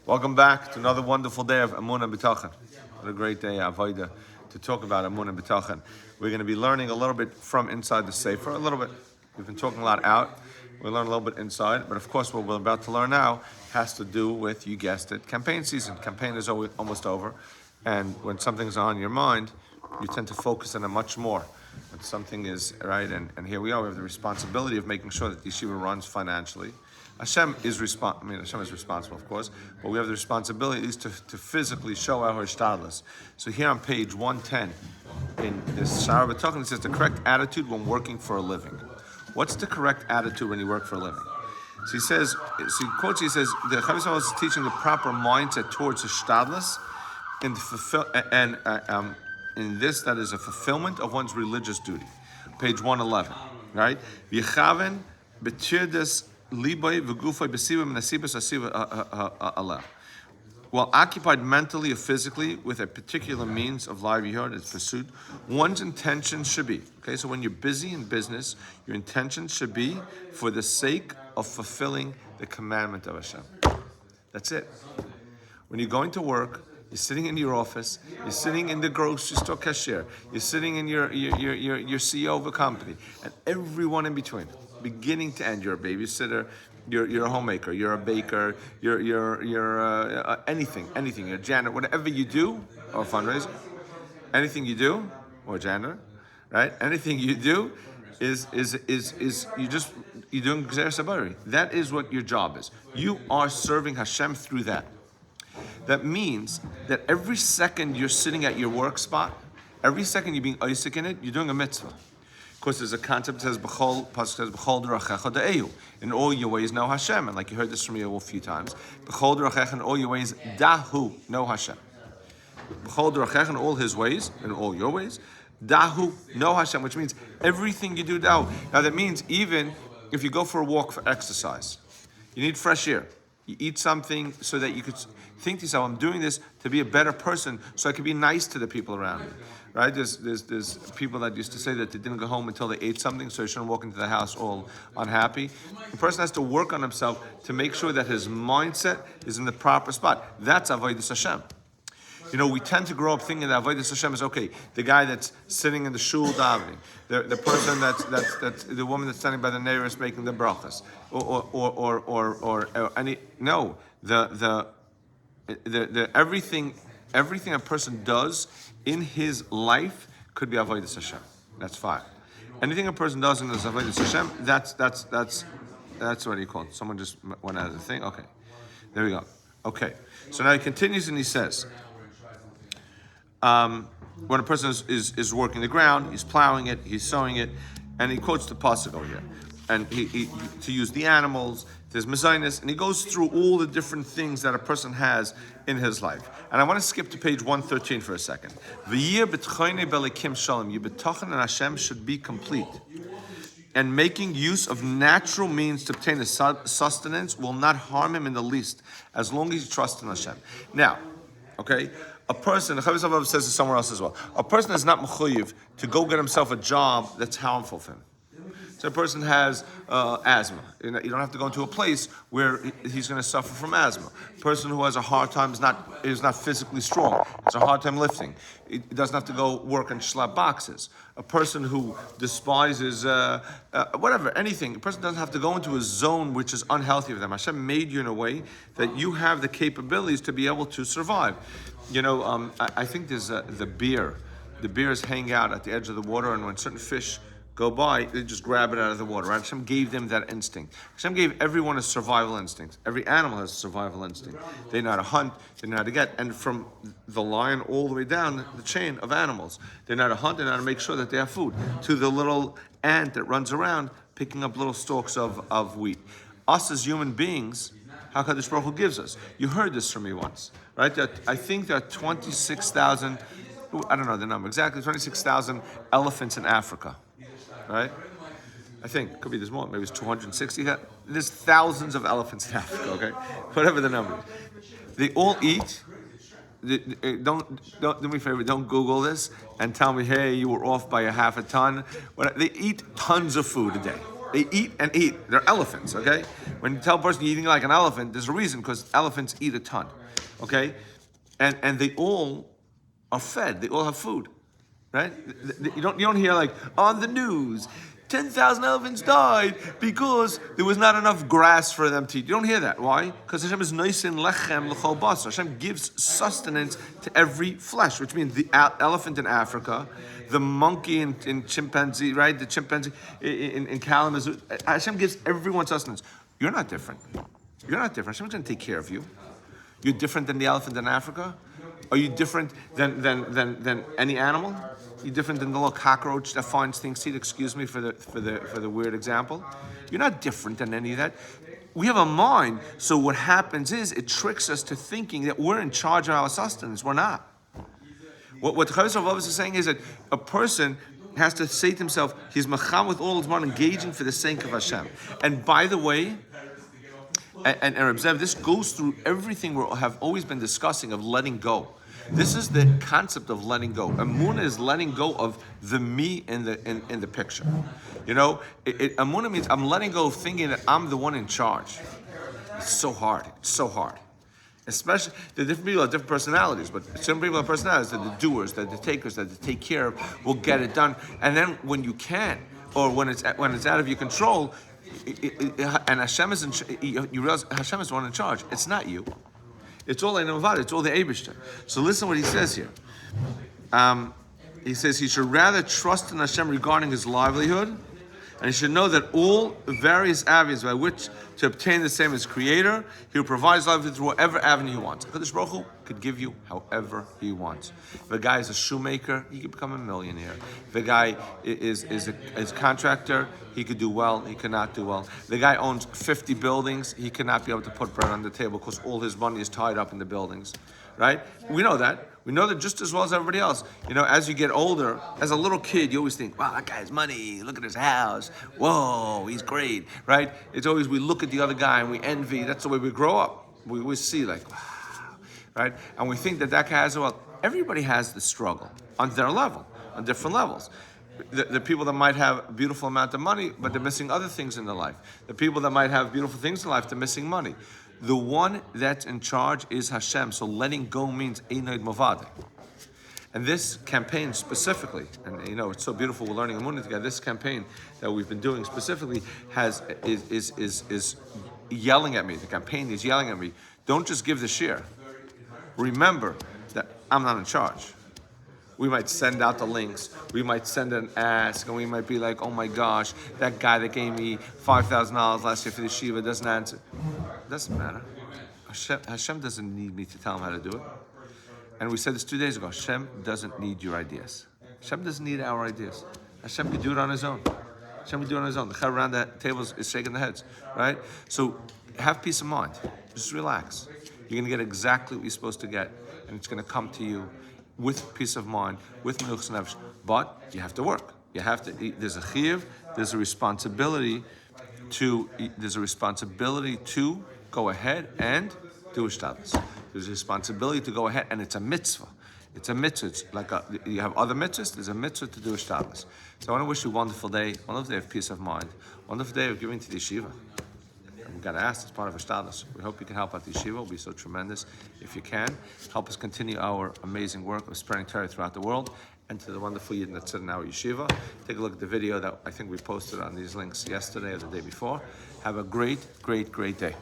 Welcome back to another wonderful day of Emunah and Bitachon. What a great day, Avodah, to talk about Emunah and Bitachon. We're going to be learning a little bit from inside the sefer, a little bit. We've been talking a lot out. We'll learn a little bit inside, but of course what we're about to learn now has to do with, you guessed it, campaign season. Campaign is almost over, and when something's on your mind, you tend to focus on it much more. When something is, right, and here we are, we have the responsibility of making sure that the Yeshiva runs financially. Hashem is responsible, of course, but we have the responsibility at least to physically show our hishtadlus. So here on page 110, in this Far Rockaway, it says the correct attitude when working for a living. What's the correct attitude when you work for a living? So he says, he says, the Chavos is teaching the proper mindset towards hishtadlus in this, that is a fulfillment of one's religious duty. Page 111, right? V'yechaven b'tirdas libay v'gufay b'sibim nasibas asiva. While occupied mentally or physically with a particular means of livelihood as pursued, one's intention should be, okay, so when you're busy in business, your intention should be for the sake of fulfilling the commandment of Hashem. That's it. When you're going to work, you're sitting in your office, you're sitting in the grocery store cashier, you're sitting in your CEO of a company, and everyone in between, beginning to end. You're a babysitter, you're a homemaker, you're a baker, you're anything, you're a janitor, whatever you do, or a fundraiser, anything you do, or a janitor, right? Anything you do is you're doing Gzeir Sabari. That is what your job is. You are serving Hashem through that. That means that every second you're sitting at your work spot, every second you're being Isaac in it, you're doing a mitzvah. Of course, there's a concept that says, B'chol d'rachecha da'ehu. In all your ways, know Hashem. And like you heard this from me a few times. B'chol d'rachecha, in all your ways, dahu, know Hashem. B'chol d'rachecha, in all his ways, in all your ways, dahu, know Hashem, which means everything you do, dahu. Now that means even if you go for a walk for exercise, you need fresh air. You eat something so that you could think to yourself, I'm doing this to be a better person, so I can be nice to the people around me. Right? There's people that used to say that they didn't go home until they ate something, so you shouldn't walk into the house all unhappy. The person has to work on himself to make sure that his mindset is in the proper spot. That's avodas Hashem. You know, we tend to grow up thinking that avodas Hashem is okay. The guy that's sitting in the shul davening, the person that's the woman that's standing by the neighbors making the brachas, or any no, the everything a person does in his life could be avodas Hashem. That's fine. Anything a person does in his avodas Hashem, that's what he called. Someone just went out of the thing. Okay, there we go. Okay, so now he continues and he says, when a person is working the ground, he's plowing it, he's sowing it, and he quotes the pasuk over here, and he to use the animals. There's mezainis, and he goes through all the different things that a person has in his life. And I want to skip to page 113 for a second. V'yir b'tchonei b'elikim shalom. Your bitachon and Hashem should be complete. And making use of natural means to obtain a sustenance will not harm him in the least, as long as he trusts in Hashem. Now, okay, a person, the Chavos says it somewhere else as well, a person is not mechuyev to go get himself a job that's harmful for him. So a person has asthma. You don't have to go into a place where he's going to suffer from asthma. A person who has a hard time is not physically strong. Has a hard time lifting. He doesn't have to go work and schlep boxes. A person who despises whatever, anything. A person doesn't have to go into a zone which is unhealthy for them. Hashem made you in a way that you have the capabilities to be able to survive. You know, I think there's the bear. The bears hang out at the edge of the water, and when certain fish go by, they just grab it out of the water. Right? Hashem gave them that instinct. Hashem gave everyone a survival instinct. Every animal has a survival instinct. They know how to hunt, they know how to get, and from the lion all the way down the chain of animals, they know how to hunt, they know how to make sure that they have food, to the little ant that runs around picking up little stalks of wheat. Us as human beings, how HaKadosh Baruch Hu gives us. You heard this from me once, right? That I think there are 26,000, I don't know the number exactly, 26,000 elephants in Africa. Right? I think, could be there's more, maybe it's 260. There's thousands of elephants in Africa, okay? Whatever the number is. They all eat. Don't do me a favor, don't Google this and tell me, hey, you were off by a half a ton. They eat tons of food a day. They eat and eat. They're elephants, okay? When you tell a person you're eating like an elephant, there's a reason, because elephants eat a ton, okay? And they all are fed. They all have food, right? You don't hear like, on the news, 10,000 elephants died because there was not enough grass for them to eat. You don't hear that. Why? Because Hashem is noisin lechem l'chol basar. Hashem gives sustenance to every flesh, which means the elephant in Africa, the monkey in chimpanzee, right? The chimpanzee in Kalamazoo. Hashem gives everyone sustenance. You're not different. You're not different. Hashem's going to take care of you. You're different than the elephant in Africa? Are you different than any animal? You're different than the little cockroach that finds things to eat. Excuse me for the weird example. You're not different than any of that. We have a mind, so what happens is it tricks us to thinking that we're in charge of our sustenance. We're not. What the Chavos Rav is saying is that a person has to say to himself, he's macham with all his mind, engaging for the sake of Hashem. And by the way, and Reb Zev, this goes through everything we have always been discussing of letting go. This is the concept of letting go. Emunah is letting go of the me in the picture. You know, Emunah means I'm letting go of thinking that I'm the one in charge. It's so hard. It's so hard. Especially, the different people have different personalities, but some people have personalities. They're the doers, they're the takers, that they take care of, will get it done. And then when you can't, or when it's out of your control, and Hashem is you realize Hashem is the one in charge. It's not you. It's all Einovad. It's all the Eibishter. So listen what he says here. He says he should rather trust in Hashem regarding his livelihood, and he should know that all various avenues by which to obtain the same as Creator, he will provide livelihood through whatever avenue he wants. HaKadosh Baruch Hu could give you however he wants. If a guy is a shoemaker, he could become a millionaire. If a guy is a contractor, he could do well, he cannot do well. The guy owns 50 buildings, he cannot be able to put bread on the table because all his money is tied up in the buildings, right? We know that. We know that just as well as everybody else. You know, as you get older, as a little kid, you always think, wow, that guy has money. Look at his house. Whoa, he's great, right? It's always, we look at the other guy and we envy. That's the way we grow up. We always see like, wow, right? And we think that guy has, well, everybody has the struggle on their level, on different levels. The people that might have a beautiful amount of money, but they're missing other things in their life. The people that might have beautiful things in life, they're missing money. The one that's in charge is Hashem. So letting go means Einoid Movade. And this campaign specifically, and you know, it's so beautiful, we're learning Emunah together. This campaign that we've been doing specifically is yelling at me. The campaign is yelling at me. Don't just give the share. Remember that I'm not in charge. We might send out the links. We might send an ask, and we might be like, "Oh my gosh, that guy that gave me $5,000 last year for the yeshiva doesn't answer." It doesn't matter. Hashem doesn't need me to tell him how to do it. And we said this 2 days ago. Hashem doesn't need your ideas. Hashem doesn't need our ideas. Hashem can do it on his own. Hashem can do it on his own. The chaver around the table is shaking their heads, right? So have peace of mind. Just relax. You're going to get exactly what you're supposed to get, and it's going to come to you with peace of mind, with menuchas nefesh. But you have to work. You have to. There's a chiyuv. There's a responsibility to go ahead and do hishtadlus. There's a responsibility to go ahead, and it's a mitzvah. It's a mitzvah. It's like you have other mitzvahs. There's a mitzvah to do hishtadlus. So I want to wish you a wonderful day, wonderful day of peace of mind, wonderful day of giving to the yeshiva. We got asked as part of hishtadlus. We hope you can help out the yeshiva. It will be so tremendous if you can. Help us continue our amazing work of spreading Torah throughout the world, and to the wonderful Yidden that sit in our yeshiva. Take a look at the video that I think we posted on these links yesterday or the day before. Have a great, great, great day.